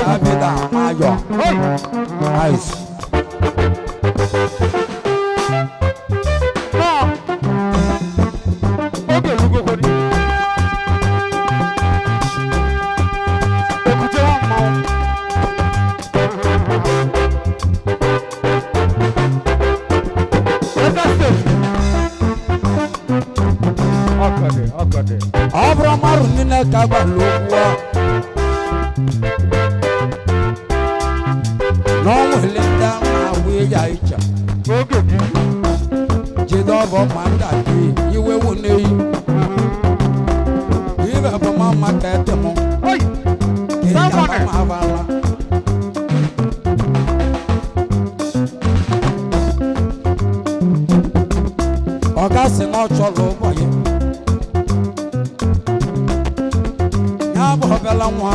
Abida Mayo. Nice. Abramaru nina kabalugwa. No Linda we yaicha. Jidovo manda ki iwe wune. Iwe ba mama tetemo. Oi. Someone avala. Ogasi no cholo boye. Bela mwa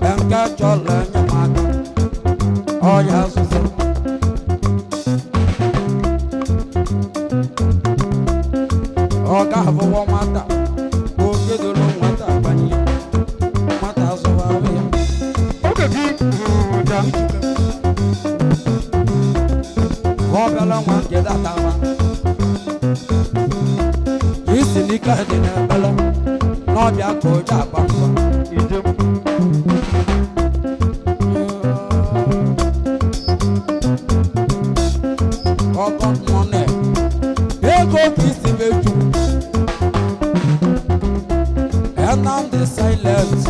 enka chola nyamaka oya susu oga bo mata o gedolo mata bani mata so bawe oga bi ja ko bela mwa geda tawa isinika dina bela no bia ko ja bamba And now the silence.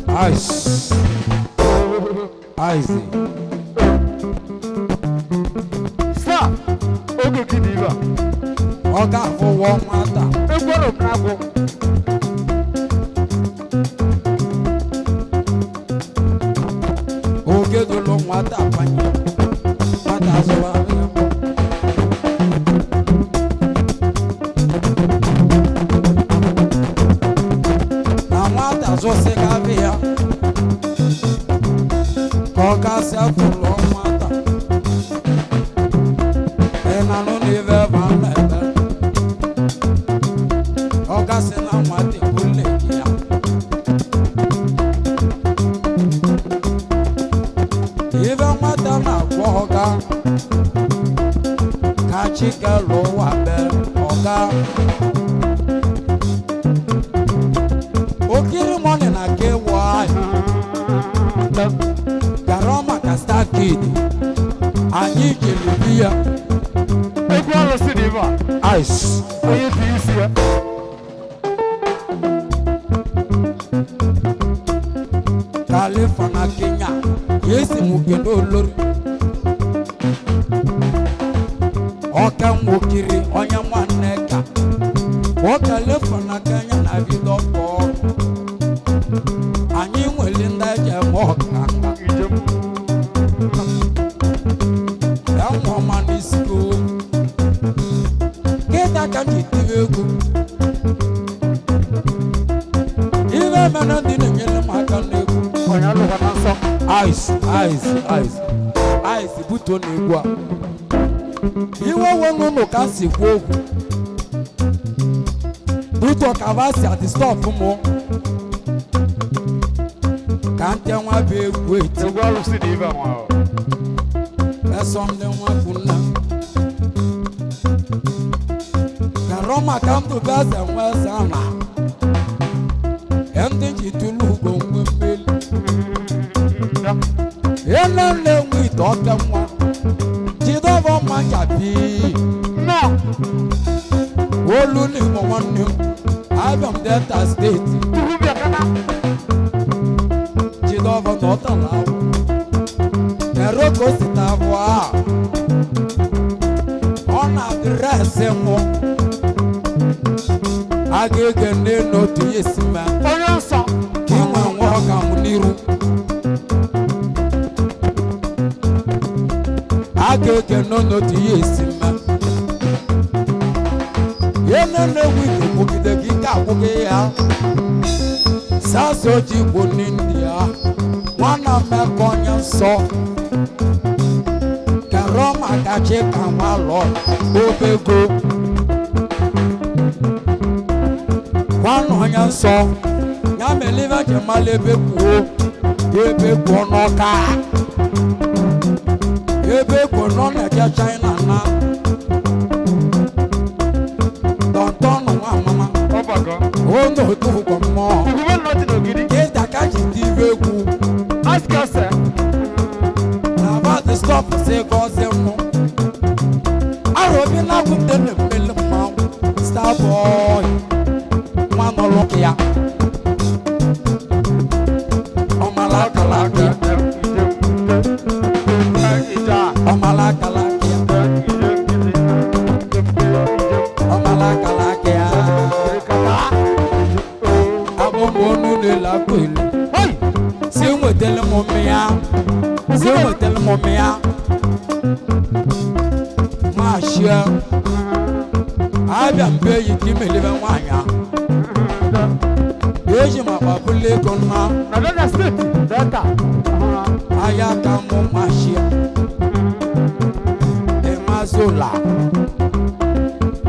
Ice. Icy. Stop. Okay, Kidiva. Okay, for one matter. Okay, the long water. Você gavia, coca se afulou mata, e na no nível vaneta, coca se não mate bulequia, e vai matar na coca, cachica loa bel, coca. Garoma Casta Kid, Anyi Jelubia, Equal Cinema, Ice, Califana Kenya, yes, Mukendo Lori, Oka Mukiri, Onyamaneka, Oka Lefana Kenya, Navido Pop. Anyi Welinda Jamoka. That woman is good. Get that country TV good. Even men didn't get them. I can ice. Ice, put on the you won't know Cassie walk. Put on Cavassi at the stop more. Can't tell my big wait. The world city even. That's something one could not. Roma come to Gas and West Anna. And then you to look on with Bill. And then we talk them one. Did over my happy? No. All only for one new. I'm Delta State. Over not allowed. The road goes to Tavois. On the rest, I gave the name to yes, man. King and walk on Niru. I gave the no to yes, man. You know, we can book the Gita Bogea. Sasoji Bonindia. One of my conyons saw Caroma Cache Camalo, Obego. One onion saw Yameliva Jamalebeco, ebe gwonoka ebe gwono na ja China na tonton wa mama Obago. o no to ko mo You will not know Gidi. ke ta ka ji ti be ku Ask us, sir. na ba the stop say go se mo aro bi na ku de ne mele ma star boy ma no look ya o malaka la ya o malaka la ya o malaka la ya abo mo nu le la pele si mo tele mo mia si mo tele mo mia ma shia abia mbe yi ki me le be wanya eji ma ba bule gonna Another state. Delta. aya ka mo ma shia e ma zola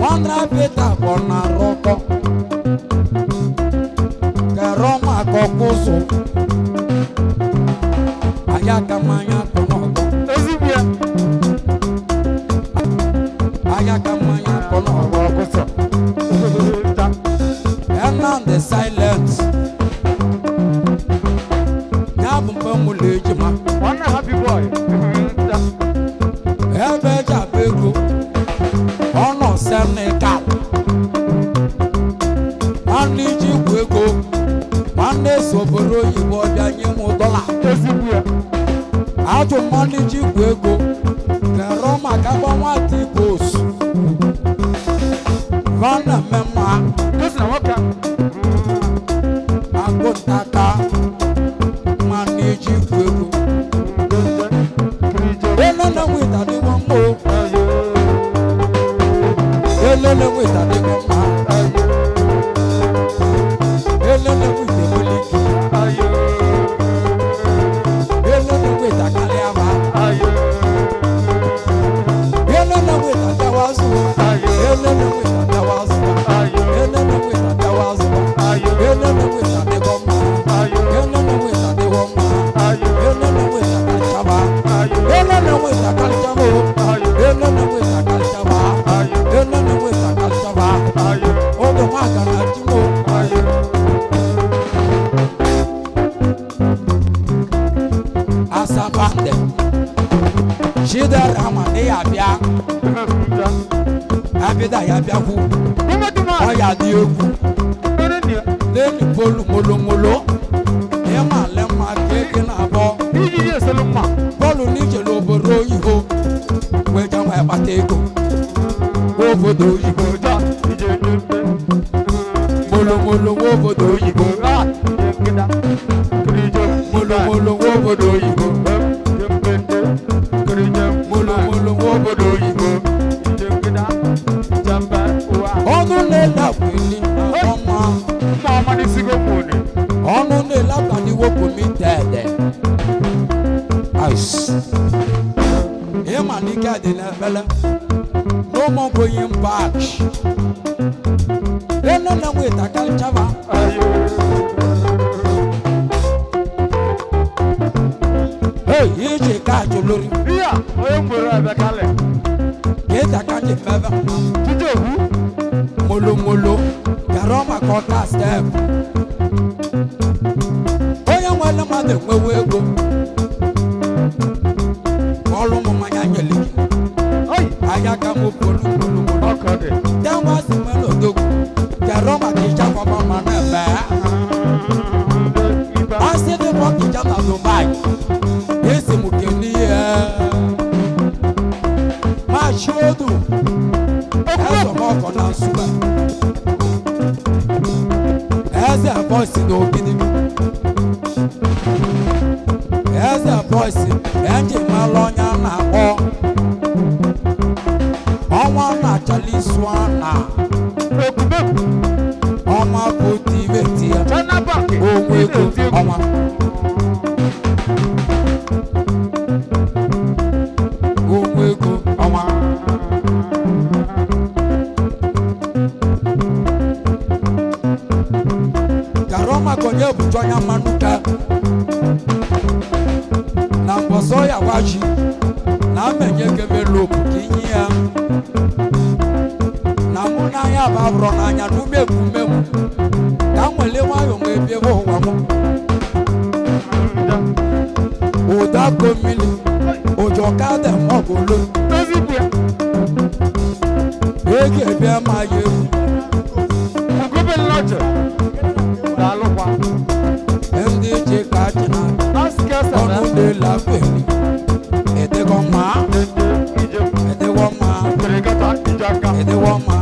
wandra beta bona roko ka roma kokuso aya ka manya kono Ezibia. aya ka manya kono Obago. and on the silence nyabum pa mu lejima One happy boy. ebe ja bego ono senegal mani ji gwego mani soboro yibo bia nyimu dollar Ezibia. aju mani ji gwego ke roma ka ba nwati boss vana mema Just now, okay. agotaka mani ji gwego elele wita di wongo elele wita di wongo elele wita boliki elele wita kaliaba elele wita tawazu elele wita tawazu elele wita tawazu elele wita di wongo elele wita di wongo elele wita kaliaba elele wita kaliaba elele wita kaliaba elele wita kaliaba odo magana timo asabande shida rama ne ya bia abida ya bia hu oya di ogu leni polu molo molo e ma le ma keke na bo polu ni je lo boro yiho we ja wa ba te go wo bodo yibo molo molo wo bodo yibo molo molo wo bodo yibo molo molo wo bodo yibo onu le la kwini ọmọ onu le la kwani wo ko mi tede ice e ma ni ka de na bele no more going back e no na we ta kal chava hey ye je ka jo lori ke ta ka je baba molo molo garoma kota step oya wala ma de wewe ego olu mo manya nyeli aya ka mo polu polu dan wa si melo dogu garoma ki ja ko ba ma na ba ase de mo ki ja na Dubai ese mo ke ni ma shodu eso mo ko na suba eze boss no gidi eze boss enje malonya na o ọnwa na chali swana ọnwa poti beti ya onwe ego ọnwa onwe ego ọnwa karoma konye butonya manuka na mbọsọ ya gwaji na amenye gebe lopu ka inye ya na mụ n'anya bụ abụrụ n'anya na ume ebume m ka m wele nwayọ m ebe ebe ụwa m ụda komili ụjọ ka dị mọgolo ego ebe ma ya egwu ndị ji ka ji na ọnụ na-ele apeli edego mma edego mma edego mma edego mma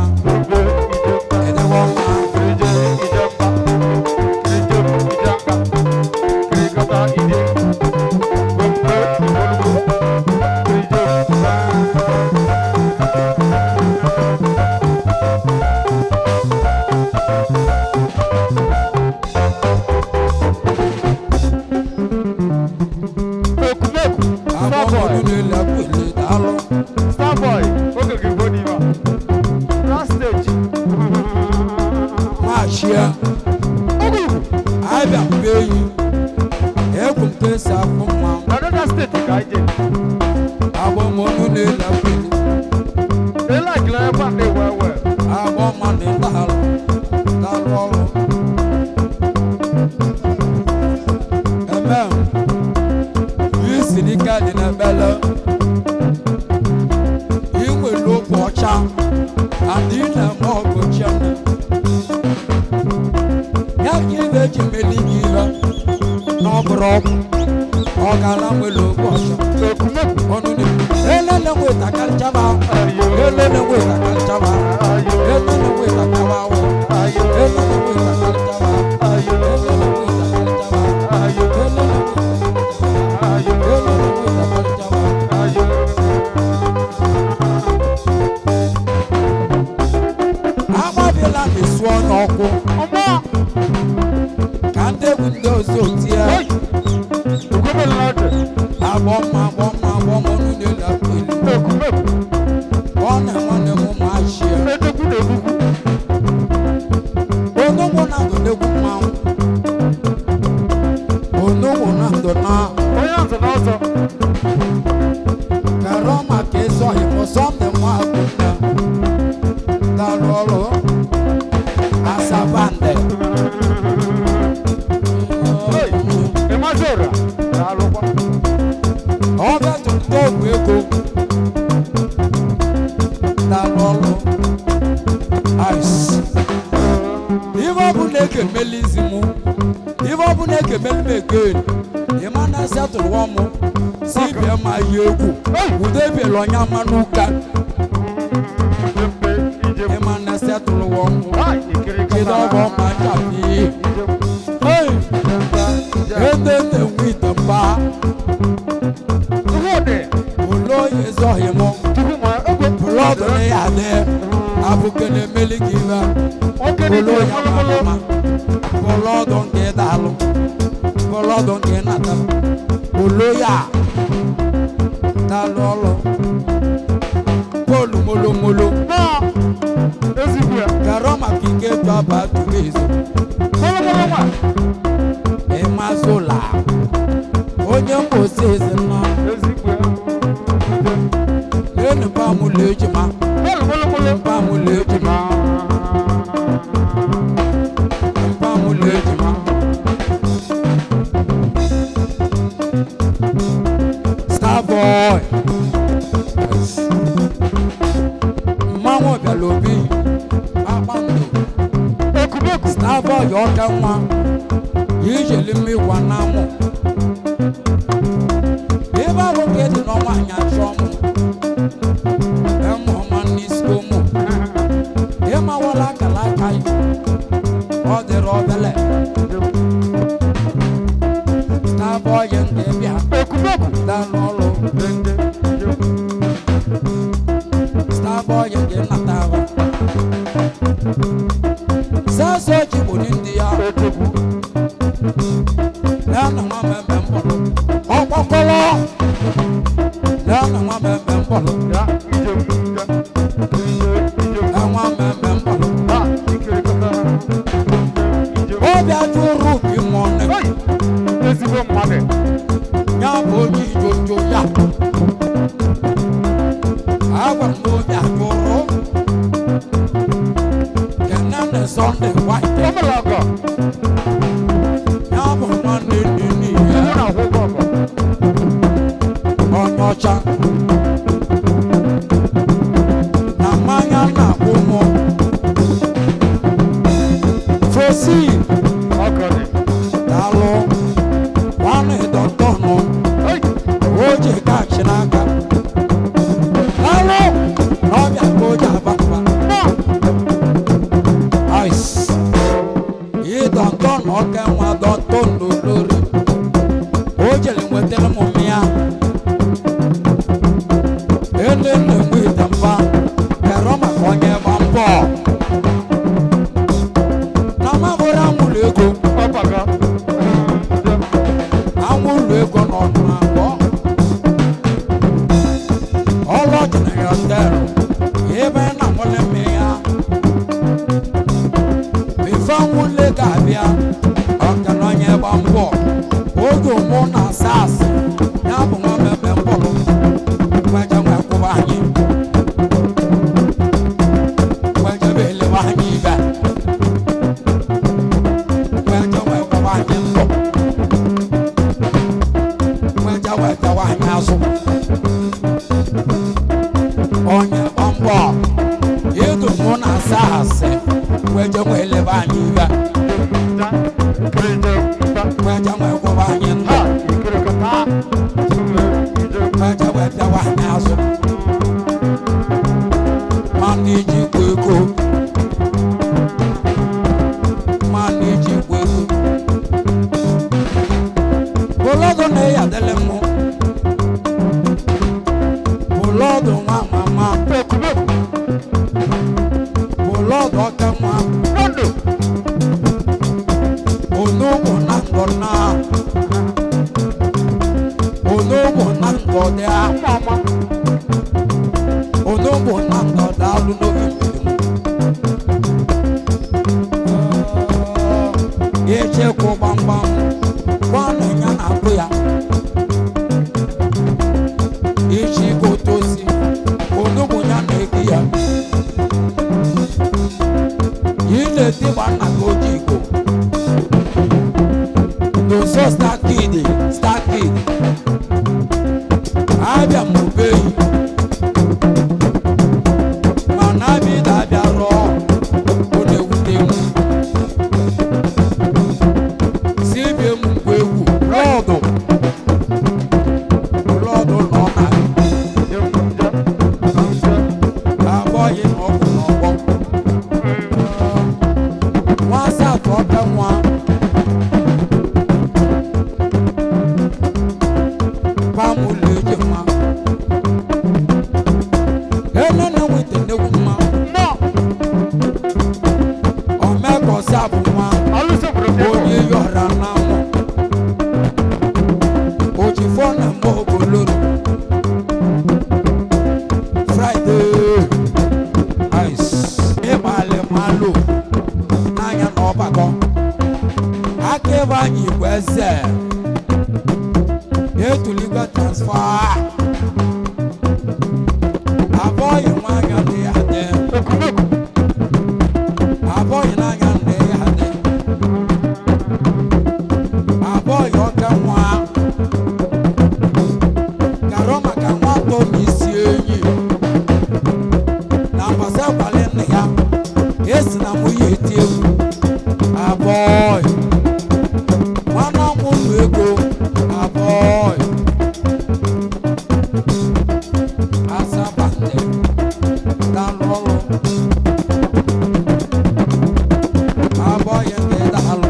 ezigbo mmadụ. ya bụ onye ijojo ya agwa m onye atụrụ kenene Sunday White Ọmụlụ ọgọ. ya bụ nwanne nne n'ihe Mụ na akwụkwọ ọgọ. onye ọcha na mmanya na-akwụ mụ fosi Ọgọ dị. daalụ nwanne dọtọnụ Hey! oje kachi n'aka daalụ na ọbịa ka oje abakwa ice ịdọtọnụ ọka nwa dọtọnụ olori o jere nwetara m mmịa elele mgbe ịdamba kero maka onye gba mbọ na mabụrụ anwụrụ ego Ọgbaga. anwụrụ ego n'ọnụ abụọ ọlọ jeneratọr ebe na nwere mmịa ife anwụrụ ego abịa ọka na onye gba mbọ oge mụ na sas ya bụ nwa mmemme mbọrọ gbaja nwa kwụba anyị gbaja bụ elewa anyị ibe gbaja nwa kwụba anyị mbọ gbaja nwa kwụba anyị azụ onye gba mbọ edo mụ na sas gbaja nwa elewa anyị ibe Da. Kere nta. gbaja nwa kwụba anyị ndọ Ha! Ikere kata. gbaja nwa kwụba anyị azụ mana ijikwa ego mana ijikwa ego bụlọdụ na-eyadele mụ bụlọdụ nwa mama Okumeku. bụlọdụ ọka nwa Rondo. onugbu na ngọna onugbu na ngọdịa Mama. onugbu na ngọdị alụ n'oge mmiri m echekwa gbamgbam gwana ya na-akụ ya iji gotosi onugbu ya na-egi ya ileti gbanna ka oji iko n'ụzọ stakid abịa m obeyi mana abịa abịa rụọ ọ na-ewute m si bie m ngwa egwu lọdụ nọ na abọghị na ọgwụ n'ọgbọ nwa asatọ ọka nwa pamụlụ eji mma enene nwete nnegwu mma No. omekọsi abụ nwa Alụsị obodo onye yọra na mụ ojifọ na mgbe ogoloro fraịde ice ịgbalị malụ n'anya na ọgbakọ aka ebe anyị igwe eze etuligo transfa abọghị nwanya ndị ya dị Okumeku. abọghị n'anya ndị ya dị abọghị ọka nwa garọ maka nwatọ n'isi enyi na mbasa abalị nna ya esi na mụ ya eti egwu abọghị nwana nwụlụ ego abọghị asabande dalụ ọrụ abọghị ndị dalụ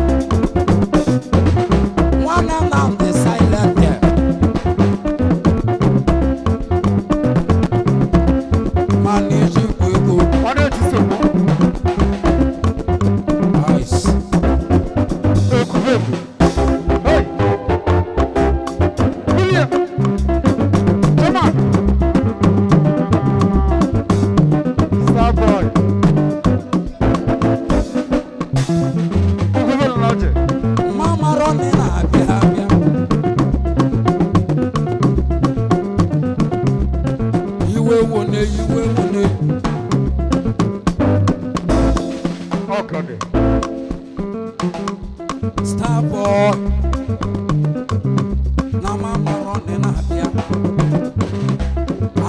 nwana boy. Na mama running up here.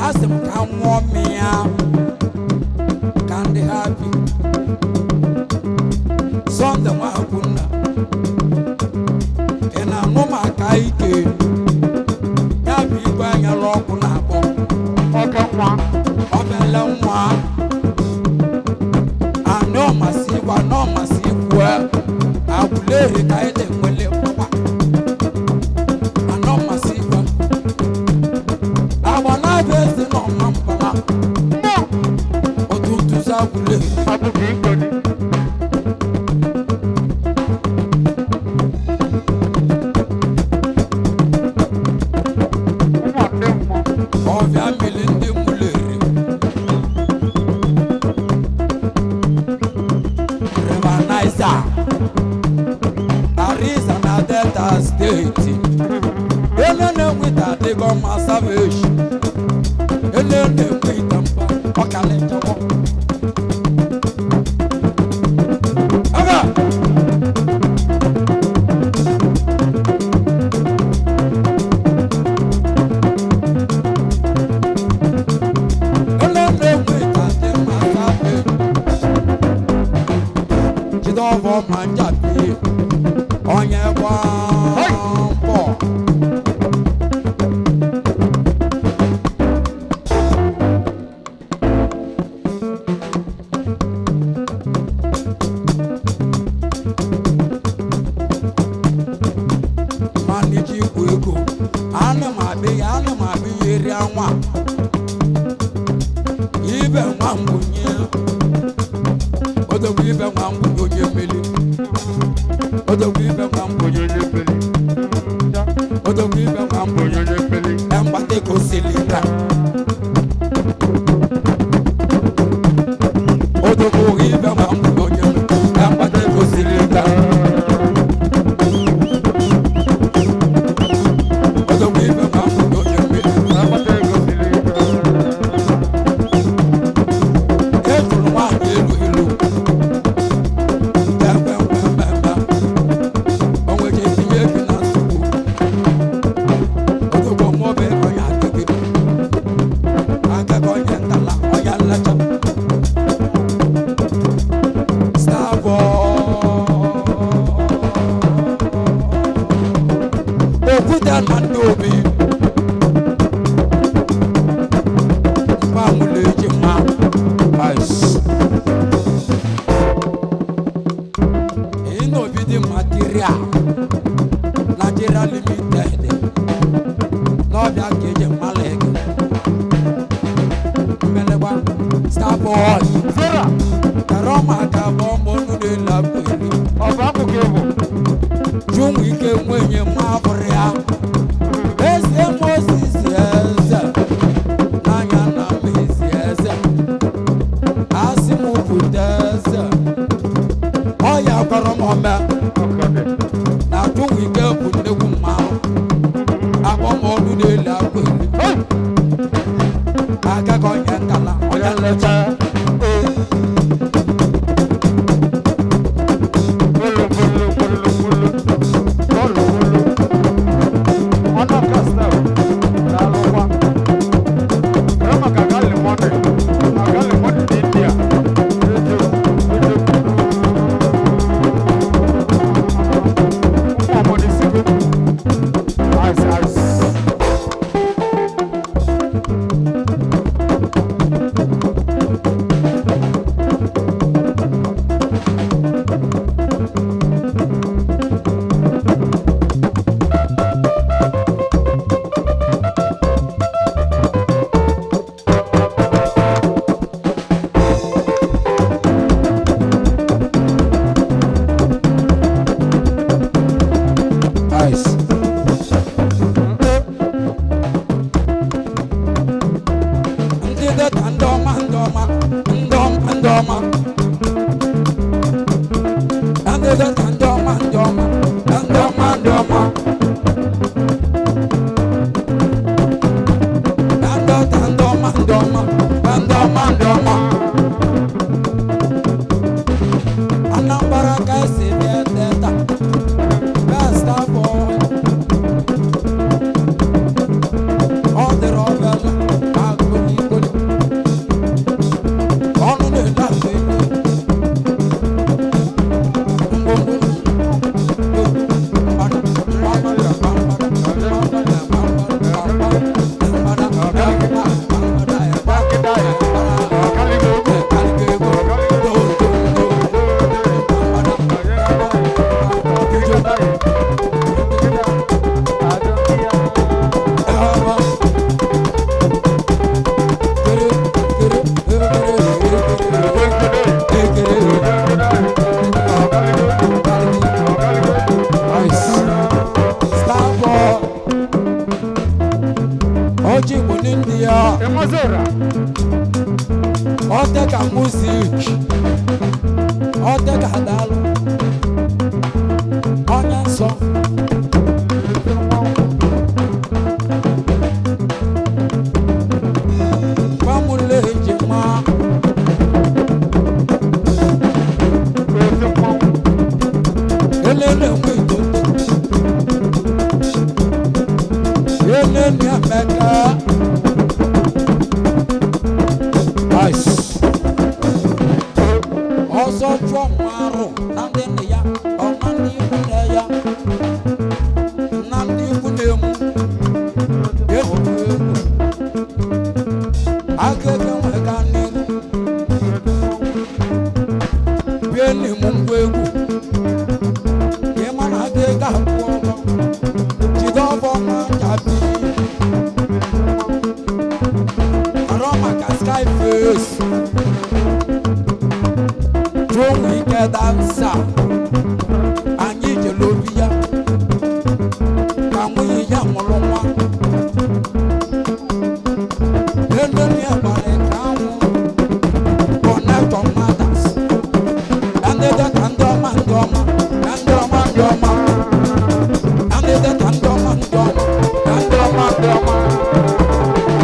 Ask them come warm me out. Can they happy? Son the Mahakuna. And I know my kaike. Yabi bang a rock on a bomb. ọkẹ nwa Ọbẹ̀lẹ̀ nwa. Àná ọ̀màsí wa náà ọ̀màsí kú ẹ. Àbúlé ìka ẹ̀dẹ̀ wọlé pọ́pà. Àná ọ̀màsí wa. Àwọn náà bẹ́ẹ̀ sí náà máa ń bàbá. mbọ Òtútù sábúlé. abụghị igboni ụmụnne mmụọ Ọ̀fíà mìlí ndí múlẹ̀ rí. River Niger. Arisa na Delta State. Elene wita dịgọ ma savage. Elene wita mba ọkàlẹ̀ jọwọ́. Aga! Elene wita dị ma savage. Jidọ̀fọ̀ ma ń jàpé. Onye gbaa mbọ. Maniji ikwu ego. Ana m abịa eri anwa. Ibe nwa mbunye. Odogwu ibe nwa mbunye onye mmeli. Odogwu ibe nwa mbunye. onye onye mmeri Odogwu ibe nwa mbunye. onye onye mmeri Mgbata ego silika. Odogwu ibe nwa mbunye onye mmeli. Mgbata ego silika. Odogwu ibe nwa mbunye onye mmeli. akpata ego siri ike Ejuru nwaanyị elu elu. Ekwe nkwe mmemme. O nweje etinye ebi na nsogbu. Odogwu mmụọ ego ya adịghị. Agaghị onye ntala onye nlecha. Okwute na ndị obi. Mgbe amụla eji mma. Ice. Innovative material. Nigeria Limited. N'ọbịa ka eji mmalụ ego. Mmelekwa Starboy. zera Kara ụmụaka bụ ụmụ unu na-elu akwa elu. ọbụ akụkọ ịbụ Jụnwụ ike nwenye mma abụrụ ya. Eze Moses eze. N'anya na Mezi eze. Asị m pụta eze. Ọ ya gwara m ome. ọkọdị Na jụnwụ ike bụ nnekwu mmanwụ. Agbọmọdụ na-elu akwa elu. Agaghị onye nkala onye nlecha. bolo bolo bolo bolo bolo bolo ọnụ kasta na-alụkwa kere maka agalimọdị agalimọdị dị india ejo ejo ụmụ obodo sigo ice ice Emozora. Otega music. Otega dalo. Onyanso. Famule jema. Elele mwito. Elele ameka. Nice. Also from Maro, Nandi ya, or Nandi Punaya, Nandi Punemu. I get them a gun. Penny Mungu. Yeman, I take a woman. She's off on my jabi. Aroma sky face. We get dancer. I need your lobia. Come we young Roma. Then the near Ballet connect on matters. And the Tandoma Doma, Tandoma Doma, and the Tandoma Doma, Tandoma Doma,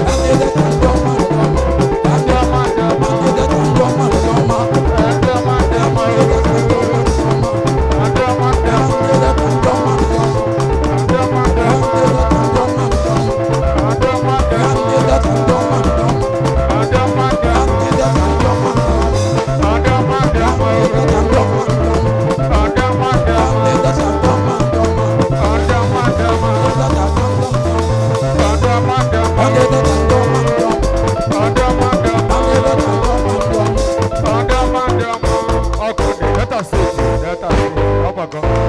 and the Tandoma Doma, Tandoma Doma, and the Tandoma Doma. Let us see. Oh my God.